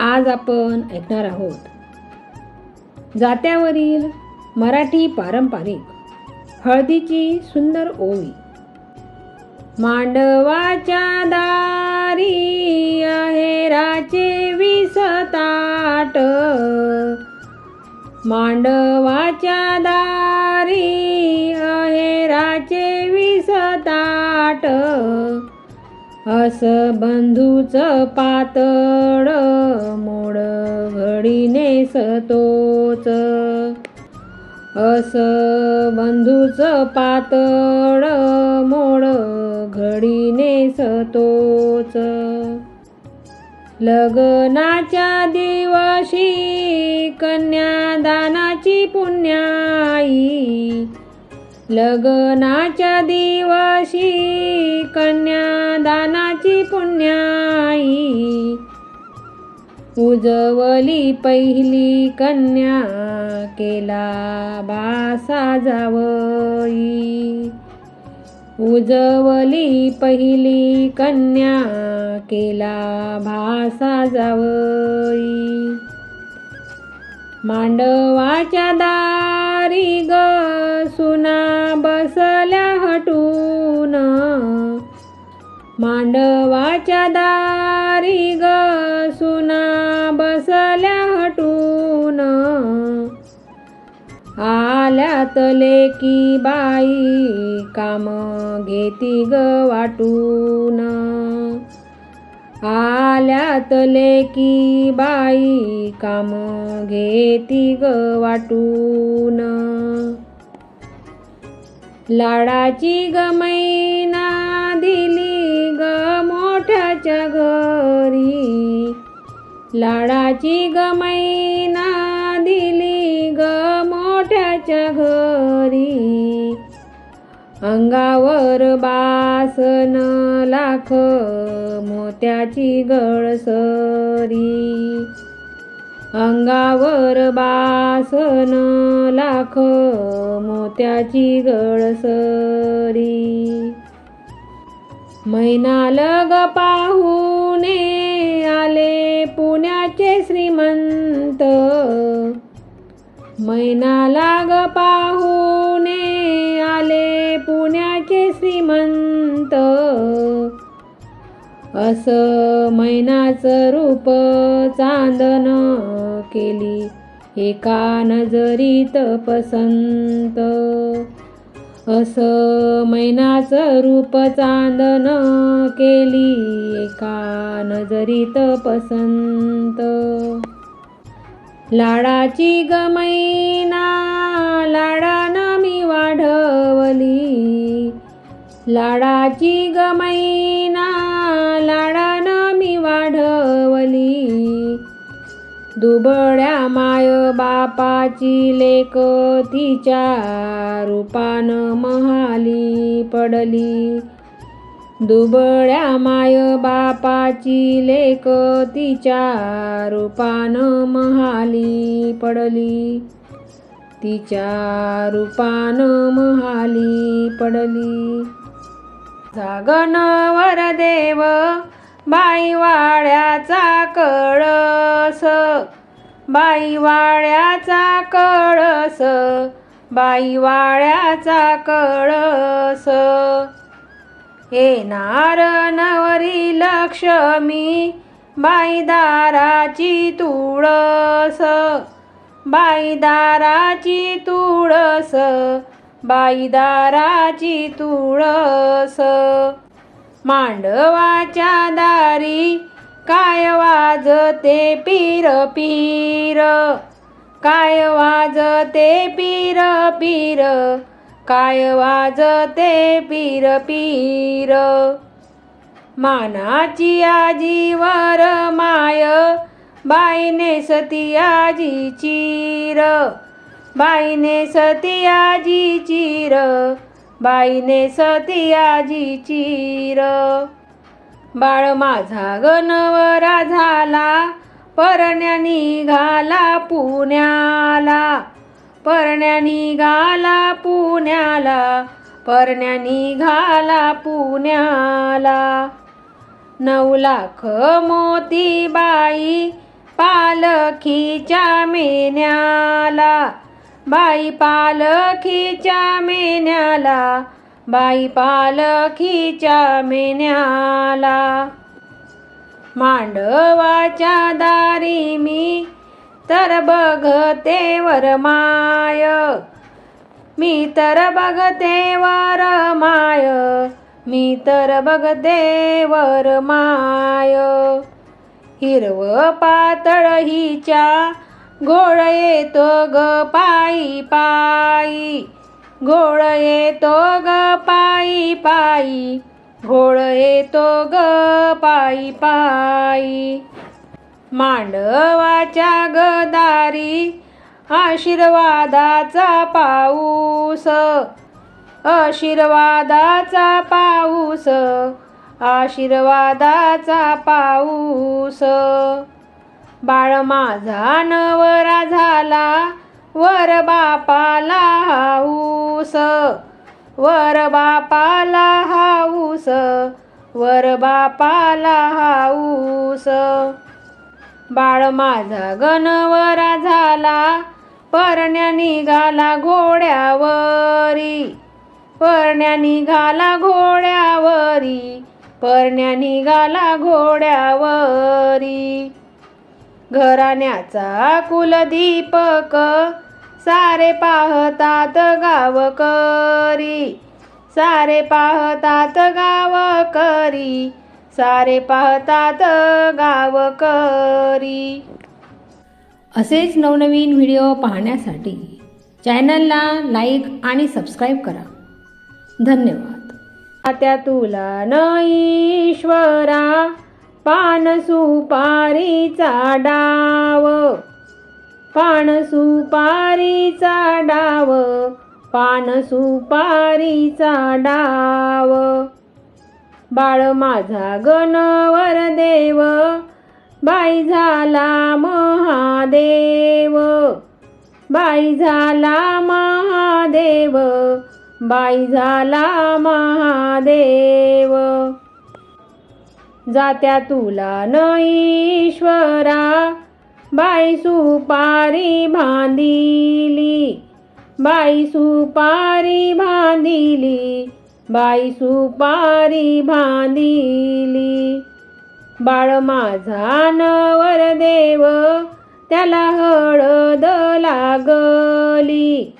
आज आपण ऐकणार आहोत जात्यावरील मराठी पारंपरिक हळदीची सुंदर ओवी. मांडवाच्या दारी आहेराचे 20 ताट, मांडवाच्या दारी आहेराचे 20 ताट, अस बंधूचं पातळ मोड घडी नेसतोच, अस बंधूचं पातळ मोड घडी नेसतोच. लग्नाच्या दिवशी कन्यादानाची पुण्याई, लग्नाच्या दिवशी कन्यादानाची पुण्याई, उजवली पहिली कन्या केला बासा जावई, उजवली पहिली कन्या केला भासा जावई. मांडवाच्या दारी ग सुना बसल्या हटून, मांडवाच्या दारी ग सुना बसल्या हटून, आल्यात लेकी बाई काम घेती ग वाटून, आल्यात लेकी बाई काम घेती ग वाटून. लाडाची ग मैना दिली ग मोठ्याच्या घरी, लाडाची ग मैना दिली ग मोठ्याच्या घरी, अंगावर बासन लाख मोत्याची गळसरी, अंगावर बासन लाख मोत्याची गळसरी. मैनाल ग पाहुणे आले पुण्याचे श्रीमंत, मैनाला ग पाहुणे आले पुण्याचे श्रीमंत, अस मैनाचं रूप चांदन केली एका नजरीत पसंत, अस मैनाचं रूप चांदन केली एका नजरीत पसंत. लाडाची ग मैना लाडानं मी वाढवली, लाडाची ग मैना लाडानं मी वाढवली, दुबळ्या माय बापाची लेक तिच्या रूपानं महाली पडली, दुबळ्या माय बापाची लेक तिच्या रूपानं महाली पडली, तिच्या रूपानं महाली पडली. जागन वरदेव बाई वाड्याचा कळस, बाई वाड्याचा कळस, बाई वाड्याचा कळस, येणार नवरी लक्ष्मी बाई दाराची तुळस, बाई दाराची तुळस, बाई दाराची तुळस. मांडवाच्या दारी काय वाजते पीर पीर, काय वाजते पीर पीर, काय वाजते पीर पीर. मानाची आजीवर माय बाई नेसती आजी चीर, बाई नेसती आजी चीर, बाई नेसती आजी चीर. बाळ माझा ग नवरा झाला परण्या निघाला पुण्याला, परण्या निघाला पुण्याला, परण्या निघाला पुण्याला. 9 लाख मोती बाई पालखीच्या मेन्याला, बाई पालखीच्या मेन्याला, बाई पालखीच्या मेन्याला. मांडवाच्या दारी मी तर बघते वरमाय, मी तर बघते वरमाय, मी तर बघते वरमाय. हिरवं पातळ हिच्या घोळ येतो ग पायी पायी, घोळ येतो ग पायी पायी, घोळ येतो ग पायी पायी. मांडवाच्या गदारी आशीर्वादाचा पाऊस, आशीर्वादाचा पाऊस, आशीर्वादाचा पाऊस. बाळ माझा नवरा झाला वर बापाला हाऊस, वर बापाला हाऊस, वर बापाला हाऊस. बाळ माझा गणवरा झाला परण्या निघाला घोड्यावरी, परण्या निघाला घोड्यावरी, परण्या निघाला घोड्यावरी. घराण्याचा कुलदीपक सारे पाहतात गावकरी, सारे पाहतात गावकरी, सारे पाहतात गावकरी. असेच नवनवीन व्हिडिओ पाहण्यासाठी चॅनलला लाईक आणि सबस्क्राईब करा. धन्यवाद. आता तुला न ईश्वरा पान सुपारीचा डाव, पान सुपारीचा डाव, पान सुपारीचा डाव. बाळ माझा गणवर देव बाई झाला महादेव, बाई झाला महादेव, बाई झाला महादेव. जात्या तुला न ईश्वरा बाई सुपारी बांधिली, बाई सुपारी बांधिली, बाई सुपारी बांधिली. बाळ माझा नवरदेव त्याला हळद लागली,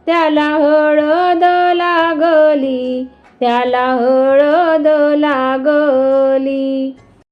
त्याला हळद लागली, त्याला हळद लागली.